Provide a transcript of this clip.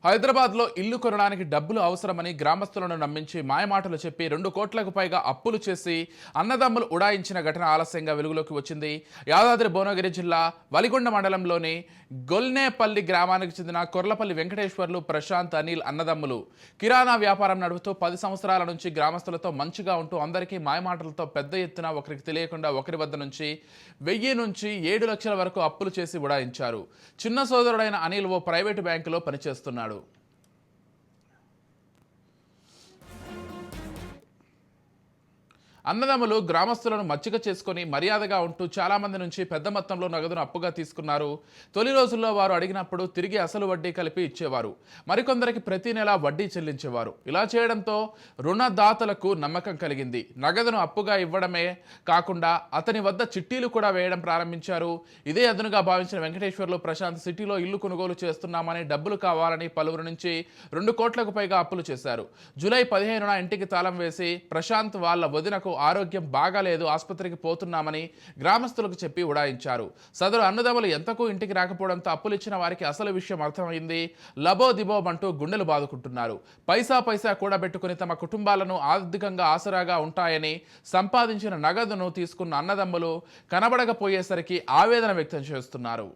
హైదరాబాద్లో ఇల్లు కొనడానికి డబ్బులు అవసరమని గ్రామస్తులను నమ్మించి మాయమాటలు చెప్పి 2 కోట్లకు పైగా అప్పులు చేసి అన్నదమ్ములు ఉడాయించిన ఘటన ఆలస్యంగా వెలుగులోకి వచ్చింది. యాదాద్రి భువనగిరి జిల్లా వలిగొండ మండలంలోని గొల్నేపల్లి గ్రామానికి చెందిన కొర్లపల్లి వెంకటేశ్వర్లు, ప్రశాంత్, అనిల్ అన్నదమ్ములు కిరాణా వ్యాపారం నడుపుతూ 10 సంవత్సరాల నుంచి గ్రామస్తులతో మంచిగా ఉంటూ అందరికీ మాయమాటలతో పెద్ద ఎత్తున ఒకరికి తెలియకుండా ఒకరి వద్ద నుంచి 1000 నుంచి 7 లక్షల వరకు అప్పులు చేసి ఉడాయించారు. చిన్న సోదరుడైన అనిల్ ఓ ప్రైవేటు బ్యాంకులో పనిచేస్తున్నాడు. అన్నదమ్ములు గ్రామస్తులను మచ్చిక చేసుకుని మర్యాదగా ఉంటూ చాలా మంది నుంచి పెద్ద మొత్తంలో నగదును అప్పుగా తీసుకున్నారు. తొలి రోజుల్లో వారు అడిగినప్పుడు తిరిగి అసలు వడ్డీ కలిపి ఇచ్చేవారు. మరికొందరికి ప్రతి నెల వడ్డీ చెల్లించేవారు. ఇలా చేయడంతో రుణదాతలకు నమ్మకం కలిగింది. నగదును అప్పుగా ఇవ్వడమే కాకుండా అతని వద్ద చిట్టీలు కూడా వేయడం ప్రారంభించారు. ఇదే అదునుగా భావించిన వెంకటేశ్వర్లు, ప్రశాంత్ సిటీలో ఇల్లు కొనుగోలు చేస్తున్నామని, డబ్బులు కావాలని పలువురు నుంచి 2 కోట్లకు పైగా అప్పులు చేశారు. జూలై 15న ఇంటికి తాళం వేసి ప్రశాంత్ వాళ్ళ వదినకు ఆరోగ్యం బాగాలేదు, ఆసుపత్రికి పోతున్నామని గ్రామస్తులకు చెప్పి ఉడాయించారు. సదరు అన్నదమ్ములు ఎంతకు ఇంటికి రాకపోవడంతో అప్పులిచ్చిన వారికి అసలు విషయం అర్థమైంది. లబో దిబోమంటూ గుండెలు బాదుకుంటున్నారు. పైసా కూడబెట్టుకుని తమ కుటుంబాలను ఆర్థికంగా ఆసరాగా ఉంటాయని సంపాదించిన నగదును తీసుకున్న అన్నదమ్ములు కనబడకపోయేసరికి ఆవేదన వ్యక్తం చేస్తున్నారు.